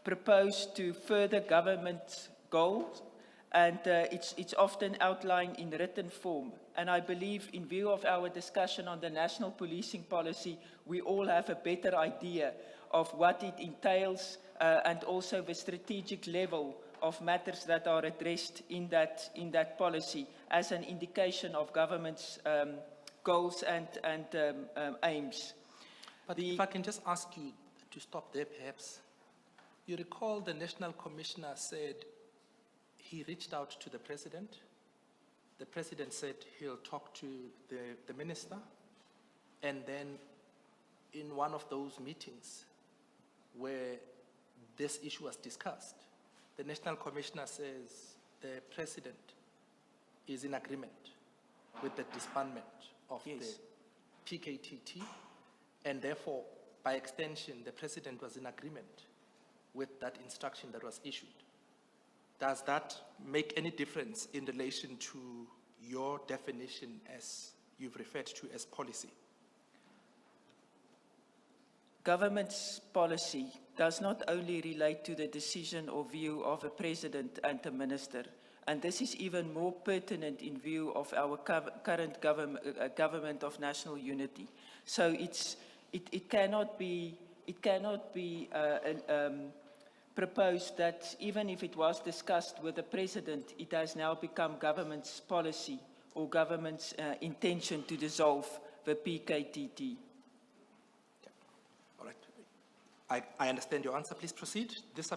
proposed to further government goals, and it's often outlined in written form. And I believe, in view of our discussion on the national policing policy, we all have a better idea of what it entails and also the strategic level of matters that are addressed in that policy as an indication of government's goals and aims. But if I can just ask you to stop there, perhaps. You recall the National Commissioner said he reached out to the President. The President said he'll talk to the Minister. And then in one of those meetings where this issue was discussed, the National Commissioner says the President is in agreement with the disbandment of the PKTT, and therefore, by extension, the President was in agreement with that instruction that was issued. Does that make any difference in relation to your definition as you've referred to as policy? Government's policy does not only relate to the decision or view of a president and a minister, and this is even more pertinent in view of our current government of national unity. So it cannot be proposed that even if it was discussed with the president, it has now become government's policy or government's intention to dissolve the PKTT. All right. I understand your answer. Please proceed. This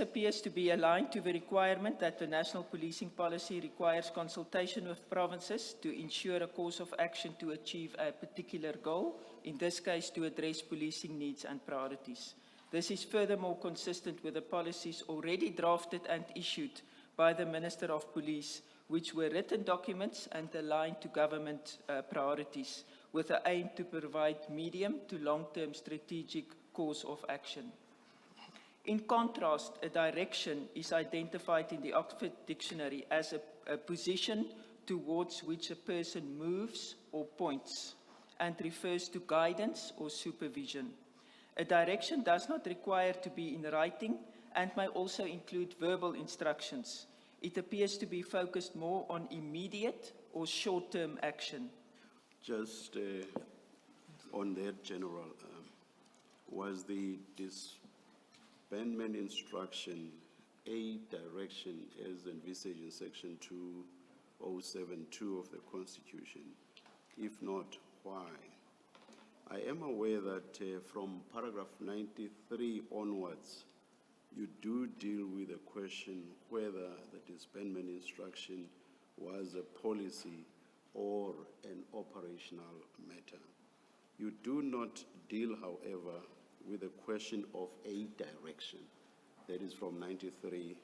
appears to be aligned to the requirement that the national policing policy requires consultation with provinces to ensure a course of action to achieve a particular goal, in this case to address policing needs and priorities. This is furthermore consistent with the policies already drafted and issued by the Minister of Police, which were written documents and aligned to government priorities, with the aim to provide medium to long-term strategic course of action. In contrast, a direction is identified in the Oxford Dictionary as a position towards which a person moves or points, and refers to guidance or supervision. A direction does not require to be in writing and may also include verbal instructions. It appears to be focused more on immediate or short-term action. Just on that general, was the disbandment instruction a direction as envisaged in section 2072 of the Constitution? If not, why? I am aware that from paragraph 93 onwards, you do deal with the question whether the disbandment instruction was a policy or an operational matter. You do not deal, however, with the question of a direction. That is from 93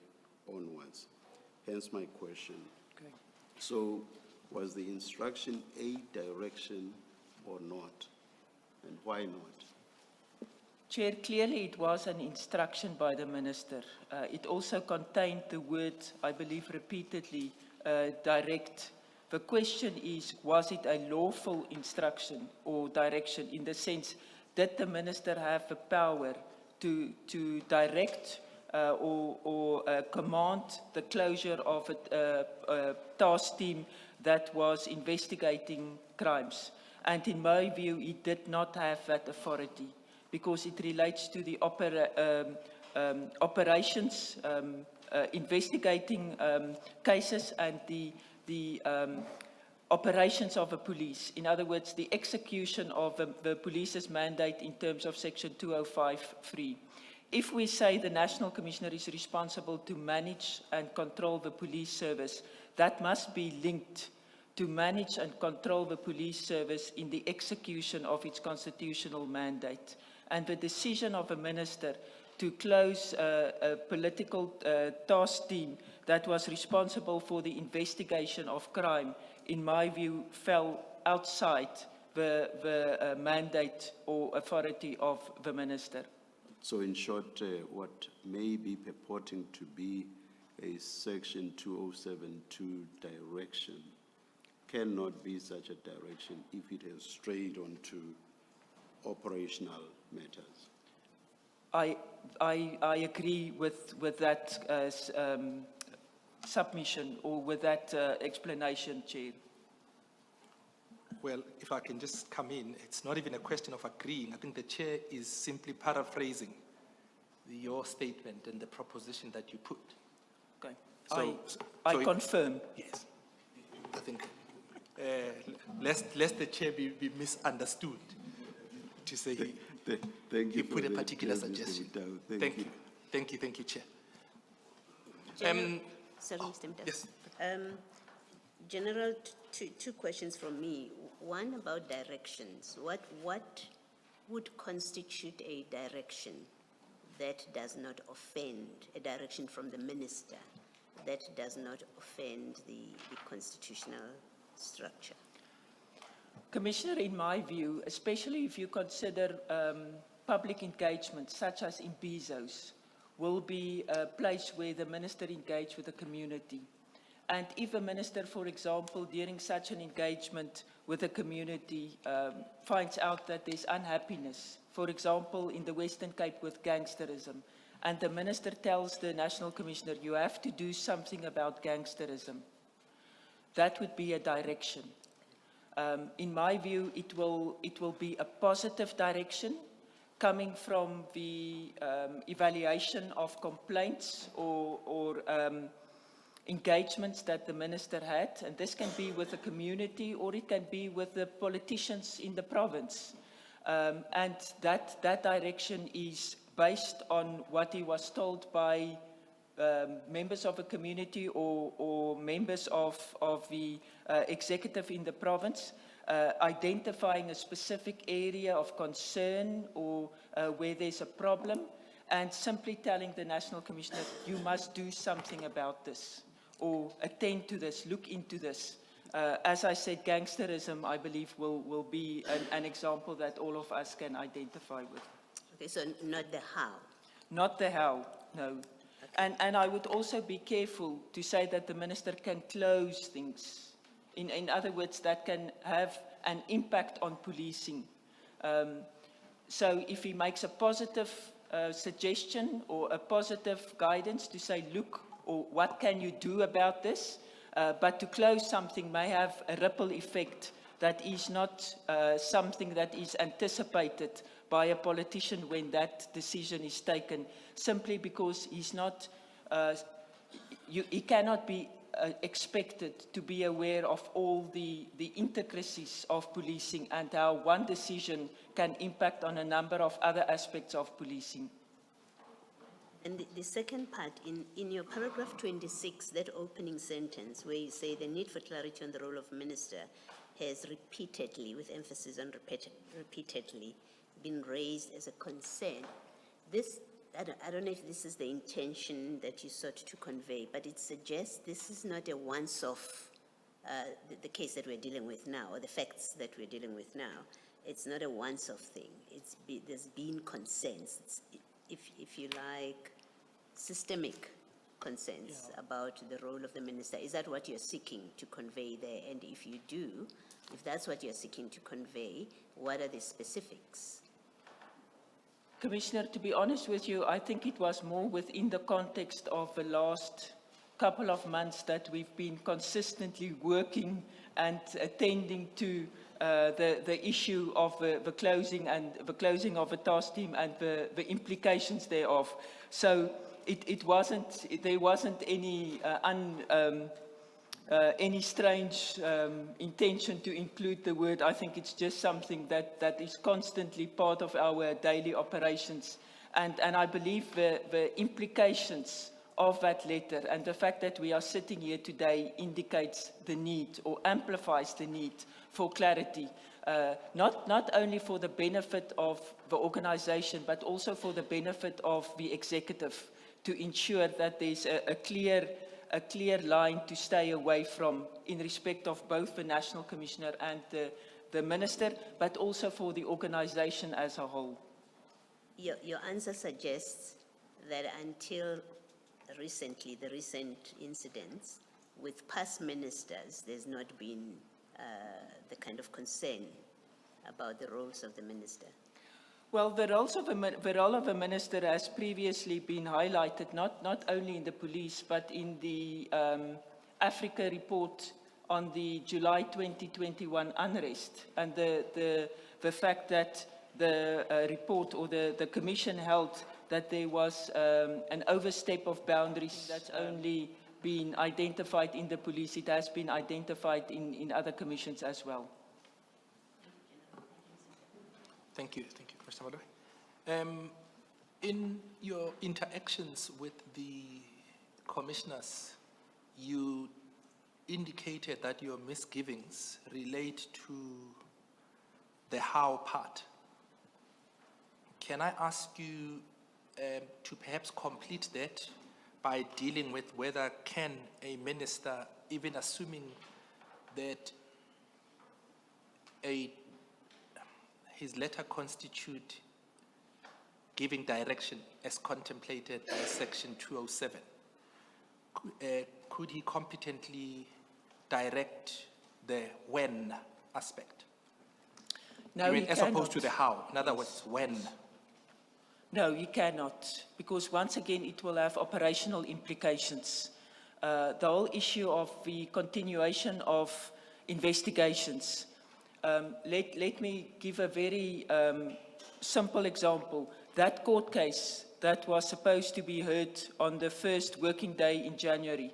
onwards. Hence my question. Okay. So, was the instruction a direction or not? And why not? Chair, clearly it was an instruction by the Minister. It also contained the word, I believe repeatedly, direct. The question is, was it a lawful instruction or direction, in the sense, did the Minister have the power to direct or command the closure of a task team that was investigating crimes? And in my view, it did not have that authority, because it relates to the operations, investigating cases, and the operations of the police. In other words, the execution of the police's mandate in terms of section 205(3). If we say the National Commissioner is responsible to manage and control the police service, that must be linked to manage and control the police service in the execution of its constitutional mandate. And the decision of a minister to close a political task team that was responsible for the investigation of crime, in my view, fell outside the mandate or authority of the minister. So in short, what may be purporting to be a section 2072 direction cannot be such a direction if it has strayed onto operational matters. I agree with that submission or with that explanation, Chair. Well, if I can just come in, it's not even a question of agreeing. I think the chair is simply paraphrasing your statement and the proposition that you put. Okay. So I it- confirm. Yes. I think, lest the chair be misunderstood to say Thank he you. put for a that, particular Mr. suggestion. Vitao. Thank you. Thank you, Chair. Sorry, Mr. Mda. Yes. General, two questions from me. One about directions. What would constitute a direction that does not offend, a direction from the minister that does not offend the constitutional structure? Commissioner, in my view, especially if you consider public engagement, such as in Bezos, will be a place where the minister engage with the community. And if a minister, for example, during such an engagement with the community finds out that there's unhappiness, for example, in the Western Cape with gangsterism, and the minister tells the National Commissioner, you have to do something about gangsterism, that would be a direction. In my view, it will be a positive direction coming from the evaluation of complaints or engagements that the minister had, and this can be with the community or it can be with the politicians in the province. And that direction is based on what he was told by members of a community or members of the executive in the province, identifying a specific area of concern or where there's a problem, and simply telling the National Commissioner, you must do something about this, or attend to this, look into this. As I said, gangsterism, I believe, will be an example that all of us can identify with. Okay, so not the how. Not the how, no. And I would also be careful to say that the minister can close things. In other words, that can have an impact on policing. So if he makes a positive suggestion or a positive guidance to say, look, or what can you do about this? But to close something may have a ripple effect that is not something that is anticipated by a politician when that decision is taken, simply because he's not, he cannot be expected to be aware of all the intricacies of policing and how one decision can impact on a number of other aspects of policing. And the second part, in your paragraph 26, that opening sentence where you say the need for clarity on the role of minister has repeatedly, with emphasis on repeatedly, been raised as a concern. This, I don't know if this is the intention that you sought to convey, but it suggests this is not a once-off, the case that we're dealing with now, or the facts that we're dealing with now. It's not a once-off thing. There's been concerns. It's, if you like, systemic concerns about the role of the minister. Is that what you're seeking to convey there? And if you do, if that's what you're seeking to convey, what are the specifics? Commissioner, to be honest with you, I think it was more within the context of the last couple of months that we've been consistently working and attending to the issue of the closing and the closing of the task team and the implications thereof. So there wasn't any strange intention to include the word. I think it's just something that is constantly part of our daily operations. And I believe the implications of that letter and the fact that we are sitting here today indicates the need or amplifies the need for clarity, not only for the benefit of the organization, but also for the benefit of the executive, to ensure that there's a clear line to stay away from in respect of both the National Commissioner and the Minister, but also for the organization as a whole. Your answer suggests that until recently, the recent incidents with past ministers, there's not been the kind of concern about the roles of the minister. Well, the role of a minister has previously been highlighted, not only in the police, but in the Africa report on the July 2021 unrest, and the fact that the report or the commission held that there was an overstep of boundaries that's only been identified in the police. It has been identified in other commissions as well. Thank you, Mr. Madoe. In your interactions with the commissioners, you indicated that your misgivings relate to the how part. Can I ask you to perhaps complete that by dealing with whether can a minister, even assuming that his letter constitute giving direction as contemplated by section 207, could he competently direct the when aspect? No, he as cannot. opposed to the how, in other words, when? No, you cannot, because once again, it will have operational implications. The whole issue of the continuation of investigations. Let me give a very simple example. That court case that was supposed to be heard on the first working day in January,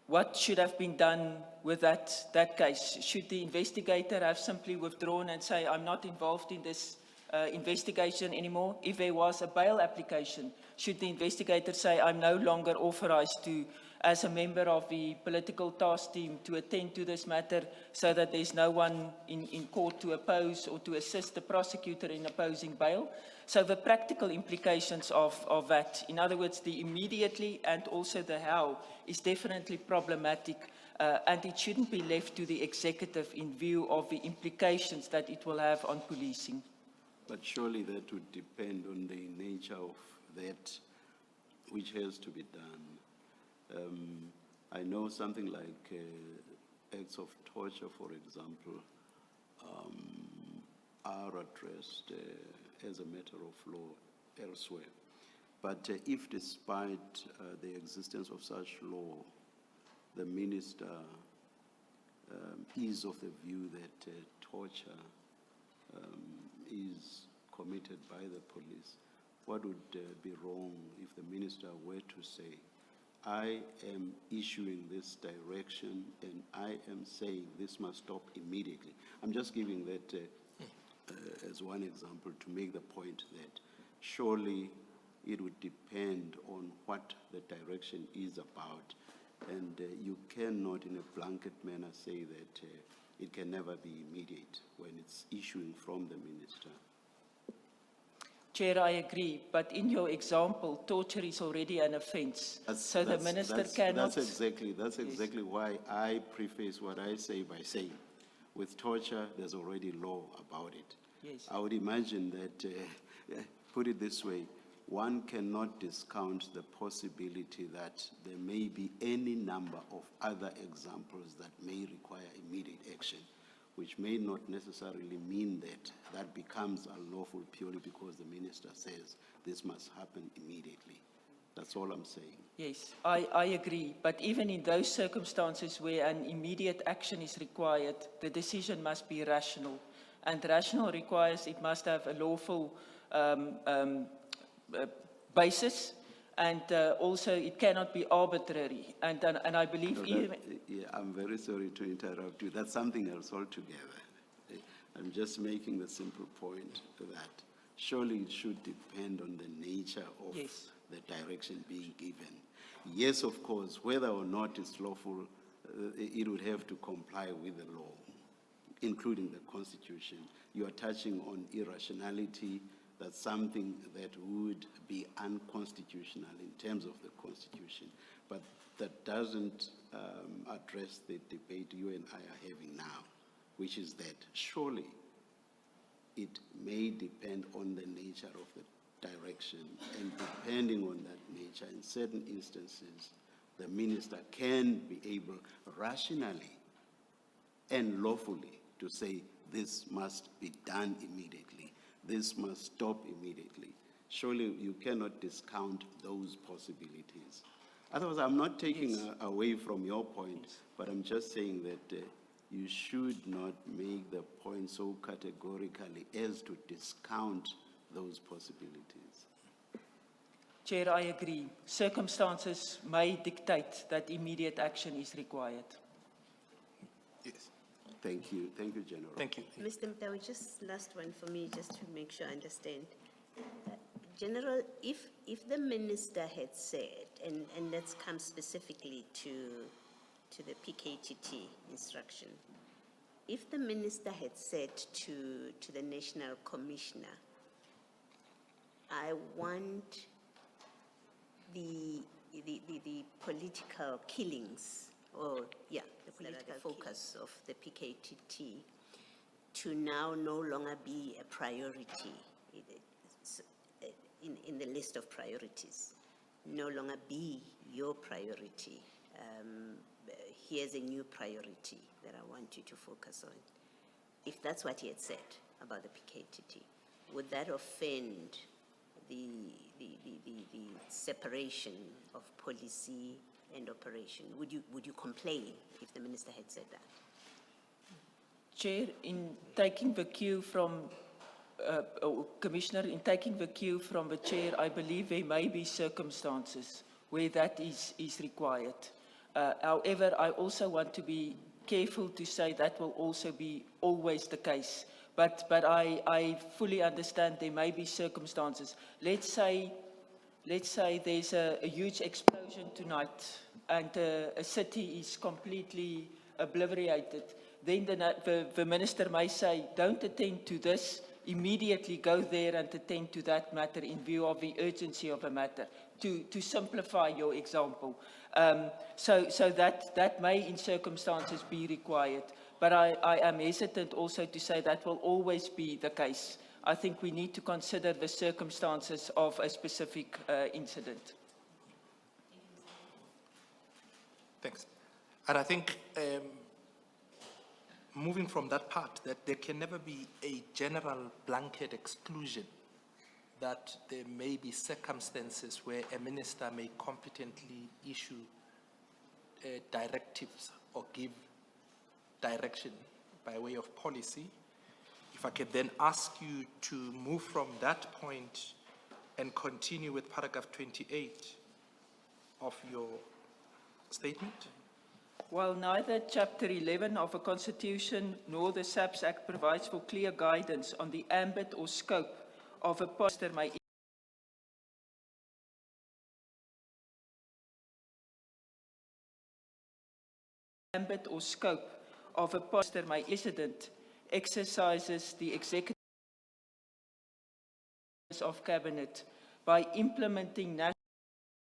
what should have been done with that case? Should the investigator have simply withdrawn and say, I'm not involved in this investigation anymore? If there was a bail application, should the investigator say, I'm no longer authorized to, as a member of the political task team, to attend to this matter so that there's no one in court to oppose or to assist the prosecutor in opposing bail? So the practical implications of that, in other words, the immediately and also the how, is definitely problematic, and it shouldn't be left to the executive in view of the implications that it will have on policing. But surely that would depend on the nature of that which has to be done. I know something like acts of torture, for example, are addressed as a matter of law elsewhere. But if despite the existence of such law, the minister is of the view that torture is committed by the police, what would be wrong if the minister were to say, I am issuing this direction and I am saying this must stop immediately? I'm just giving that as one example to make the point that surely it would depend on what the direction is about, and you cannot in a blanket manner say that it can never be immediate when it's issuing from the minister. Chair, I agree, but in your example, torture is already an offence, so the minister cannot... That's exactly why I preface what I say by saying, with torture, there's already law about it. Yes. I would imagine that, put it this way, one cannot discount the possibility that there may be any number of other examples that may require immediate action, which may not necessarily mean that that becomes unlawful purely because the minister says this must happen immediately. That's all I'm saying. Yes, I agree, but even in those circumstances where an immediate action is required, the decision must be rational, and rational requires it must have a lawful basis, and also it cannot be arbitrary, and I believe No, even... Yeah, I'm very sorry to interrupt you. That's something else altogether. I'm just making the simple point that surely it should depend on the nature of Yes. the direction being given. Yes, of course, whether or not it's lawful, it would have to comply with the law, including the Constitution. You are touching on irrationality. That's something that would be unconstitutional in terms of the Constitution. But that doesn't address the debate you and I are having now, which is that surely it may depend on the nature of the direction, and depending on that nature, in certain instances, the minister can be able rationally and lawfully to say this must be done immediately. this must stop immediately. Surely you cannot discount those possibilities. Otherwise, I'm not taking away from your point, but I'm just saying that you should not make the point so categorically as to discount those possibilities. Chair, I agree. Circumstances may dictate that immediate action is required. Yes. Thank you, General. Thank you. Mr. Mtawi, just last one for me, just to make sure I understand. General, if the minister had said, and let's come specifically to the PKTT instruction, if the minister had said to the National Commissioner, I want the political killings, or yeah, the political focus of the PKTT to now no longer be a priority in the list of priorities, no longer be your priority. Here's a new priority that I want you to focus on. If that's what he had said about the PKTT, would that offend the separation of policy and operation? Would you complain if the minister had said that? Chair, in taking the cue from, Commissioner, in taking the cue from the Chair, I believe there may be circumstances where that is required. However, I also want to be careful to say that will also be always the case. But I fully understand there may be circumstances. Let's say there's a huge explosion tonight and a city is completely obliterated. Then the minister may say, don't attend to this, immediately go there and attend to that matter in view of the urgency of the matter, to simplify your example. So that may in circumstances be required. But I am hesitant also to say that will always be the case. I think we need to consider the circumstances of a specific incident. Thanks. And I think moving from that part, that there can never be a general blanket exclusion, that there may be circumstances where a minister may competently issue directives or give direction by way of policy. If I could then ask you to move from that point and continue with paragraph 28 of your statement. While neither Chapter 11 of the Constitution nor the SAPS Act provides for clear guidance on the ambit or scope of a minister may President exercises the executive of cabinet by implementing national